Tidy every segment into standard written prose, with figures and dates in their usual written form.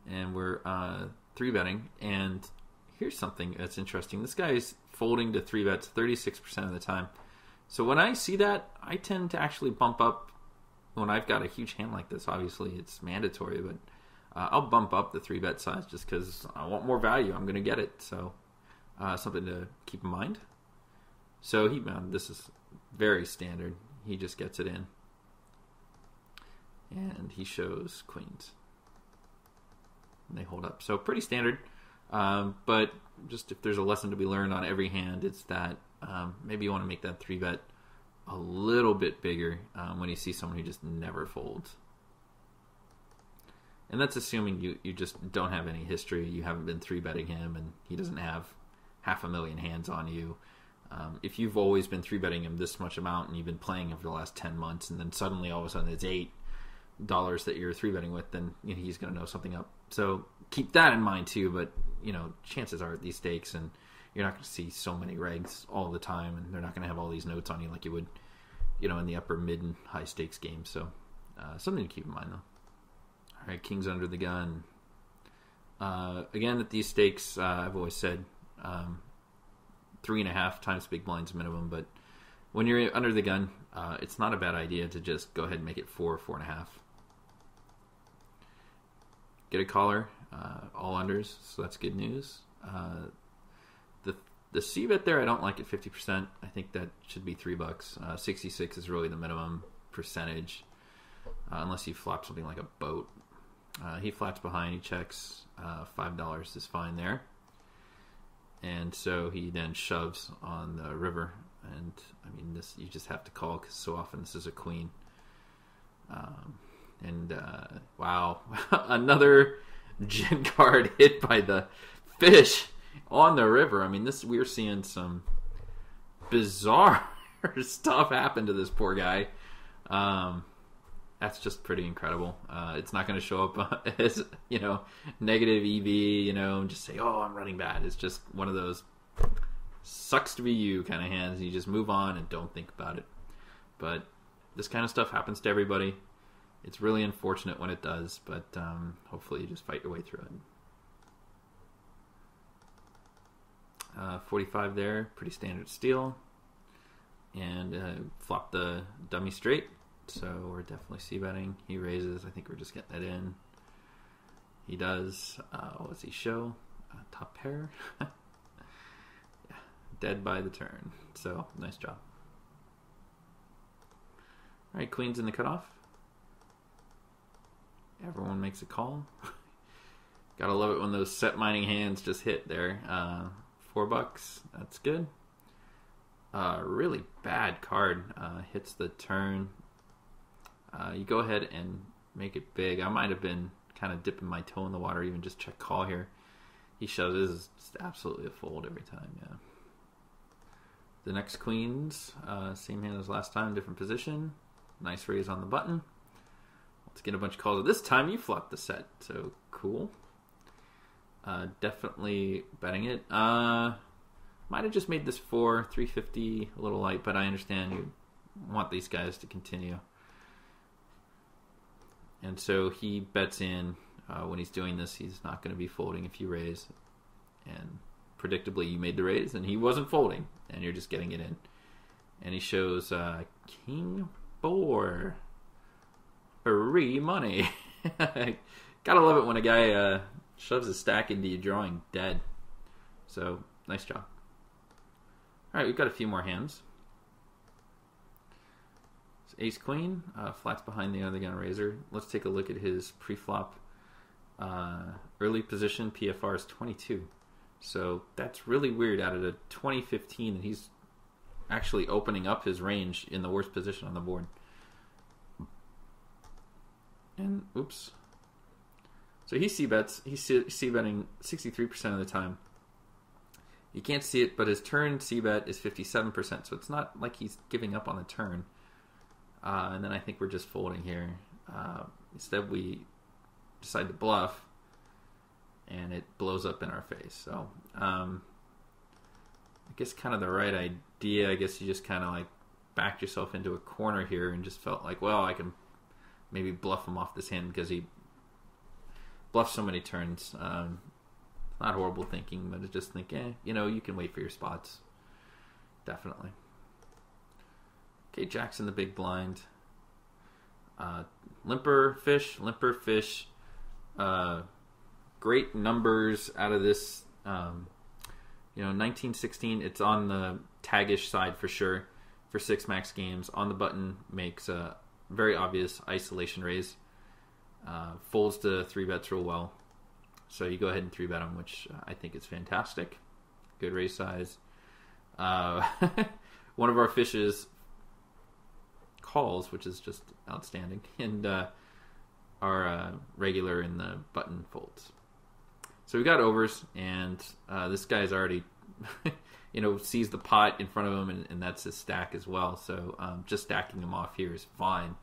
and we're three betting. And here's something that's interesting. This guy's folding to three bets 36% of the time. So when I see that, I tend to actually bump up when I've got a huge hand like this. Obviously, it's mandatory, but I'll bump up the three bet size just because I want more value. I'm going to get it. So something to keep in mind. So this is very standard. He just gets it in. And he shows queens. And they hold up. So pretty standard. But just if there's a lesson to be learned on every hand, it's that maybe you want to make that three bet a little bit bigger when you see someone who just never folds. And that's assuming you just don't have any history. You haven't been three betting him, and he doesn't have 500,000 hands on you. If you've always been three betting him this much amount, and you've been playing him for the last 10 months, and then suddenly all of a sudden it's $8 that you're three betting with, then he's going to know something up. So keep that in mind too. But chances are at these stakes, and you're not going to see so many regs all the time, and they're not going to have all these notes on you like you would, in the upper mid and high stakes games. So something to keep in mind though. All right, king's under the gun. Again, at these stakes, I've always said 3.5 times big blinds minimum. But when you're under the gun, it's not a bad idea to just go ahead and make it 4.5. Get a caller, all unders, so that's good news. The C bet there, I don't like at 50%. I think that should be $3. 66 is really the minimum percentage, unless you flop something like a boat. He flats behind, he checks. $5 is fine there. And so he then shoves on the river. And, this you just have to call because so often this is a queen. Wow, another gin card hit by the fish on the river. We're seeing some bizarre stuff happen to this poor guy. That's just pretty incredible. It's not going to show up as, negative EV, just say, oh, I'm running bad. It's just one of those sucks to be you kind of hands. You just move on and don't think about it. But this kind of stuff happens to everybody. It's really unfortunate when it does, but hopefully you just fight your way through it. 45 there, pretty standard steal. And flop the dummy straight. So we're definitely c-betting. He raises. I think we're just getting it in. He does. What does he show? Top pair. Yeah. Dead by the turn. So nice job. All right, queen's in the cutoff. Everyone makes a call. Gotta love it when those set mining hands just hit there. $4. That's good. Really bad card. Hits the turn. You go ahead and make it big. I might have been kind of dipping my toe in the water, even just check call here. He shoves. This is just absolutely a fold every time. Yeah. The next queens, same hand as last time, different position. Nice raise on the button. Let's get a bunch of calls. This time you flopped the set, so cool. Definitely betting it. Might have just made this 350 a little light, but I understand you want these guys to continue. And so he bets in. When he's doing this, he's not going to be folding if you raise. And predictably, you made the raise, and he wasn't folding, and you're just getting it in. And he shows King 4. Free money. Gotta love it when a guy shoves a stack into you drawing dead. So, nice job. Alright, we've got a few more hands. It's ace queen, flats behind the other gun raiser. Let's take a look at his pre-flop. Early position PFR is 22. So that's really weird out of the 2015, and he's actually opening up his range in the worst position on the board. And oops. So he c-bets. He's c-betting 63% of the time. You can't see it, but his turn c-bet is 57%. So it's not like he's giving up on the turn. And then I think we're just folding here. Instead, we decide to bluff, and it blows up in our face. So I guess kind of the right idea. I guess you just kind of like backed yourself into a corner here and just felt like, well, I can maybe bluff him off this hand because he bluff so many turns. Not horrible thinking, but I just think, you can wait for your spots. Definitely. Okay, Jack's in the big blind. Limper fish. Great numbers out of this. 1916. It's on the taggish side for sure. For 6 max games, on the button makes a very obvious isolation raise. Folds to 3-bets real well. So you go ahead and 3-bet him, which I think is fantastic. Good raise size. One of our fishes calls, which is just outstanding, and our regular in the button folds. So we got overs, and this guy's already, sees the pot in front of him, and that's his stack as well. So just stacking him off here is fine.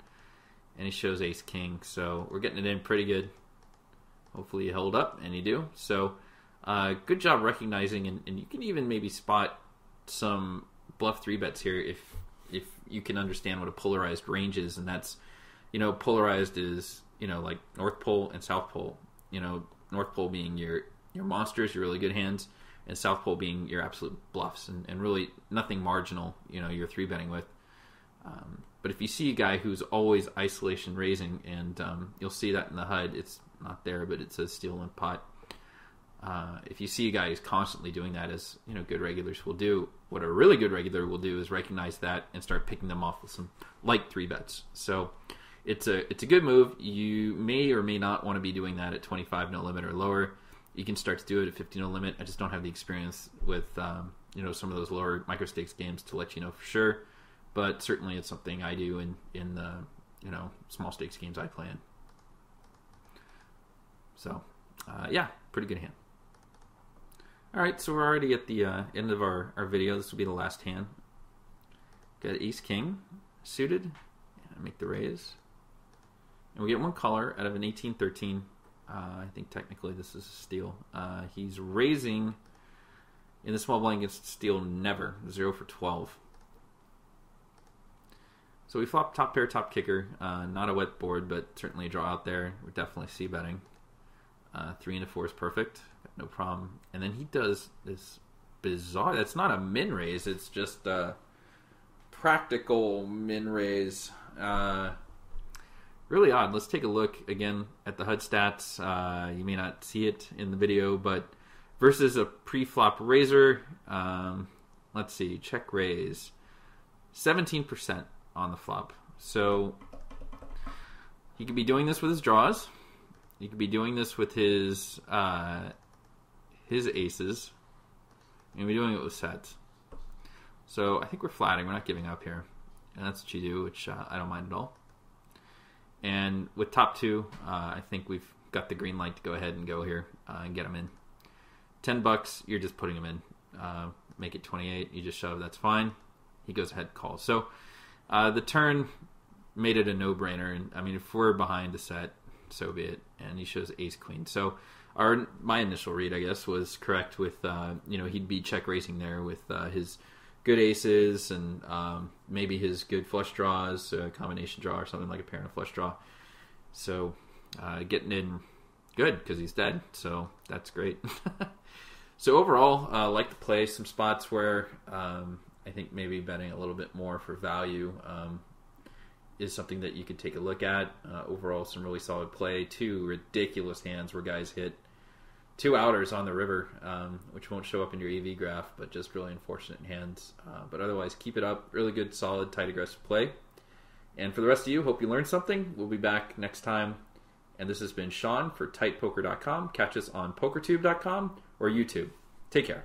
And he shows ace king, so we're getting it in pretty good. Hopefully you held up, and you do. So good job recognizing, and you can even maybe spot some bluff 3-bets here if you can understand what a polarized range is, and that's, polarized is, like North Pole and South Pole. North Pole being your monsters, your really good hands, and South Pole being your absolute bluffs, and really nothing marginal, you're 3-betting with. But if you see a guy who's always isolation raising, and you'll see that in the HUD, it's not there, but it says steel limp pot. If you see a guy who's constantly doing that, as good regulars will do, what a really good regular will do is recognize that and start picking them off with some light 3-bets. So it's a good move. You may or may not want to be doing that at 25 no limit or lower. You can start to do it at 50 no limit. I just don't have the experience with some of those lower micro stakes games to let you know for sure. But certainly it's something I do in the small stakes games I play in. So pretty good hand. All right, so we're already at the end of our video. This will be the last hand. Got ace king suited. Make the raise. And we get one color out of an 18-13. I think technically this is a steal. He's raising in the small blind against steal never. 0 for 12. So we flop top pair, top kicker. Not a wet board, but certainly a draw out there. We're definitely c-betting. 3 into 4 is perfect. No problem. And then he does this bizarre... That's not a min raise. It's just a practical min raise. Really odd. Let's take a look again at the HUD stats. You may not see it in the video, but versus a pre-flop raiser, let's see, check raise, 17% on the flop. So he could be doing this with his draws. He could be doing this with his aces. And we're doing it with sets. So I think we're flatting. We're not giving up here. And that's what you do, which I don't mind at all. And with top 2, I think we've got the green light to go ahead and go here and get him in. $10, you're just putting him in. Make it 28. You just shove. That's fine. He goes ahead and calls. So the turn made it a no-brainer. And I mean, if we're behind a set, so be it. And he shows ace queen. So my initial read, I guess, was correct with he'd be check raising there with his good aces and maybe his good flush draws, a combination draw or something like a pair and a flush draw. So getting in good because he's dead. So that's great. So overall, I like to play some spots where I think maybe betting a little bit more for value is something that you could take a look at. Overall, some really solid play. 2 ridiculous hands where guys hit 2 outers on the river, which won't show up in your EV graph, but just really unfortunate hands. But otherwise, keep it up. Really good, solid, tight, aggressive play. And for the rest of you, hope you learned something. We'll be back next time. And this has been Sean for tightpoker.com. Catch us on pokertube.com or YouTube. Take care.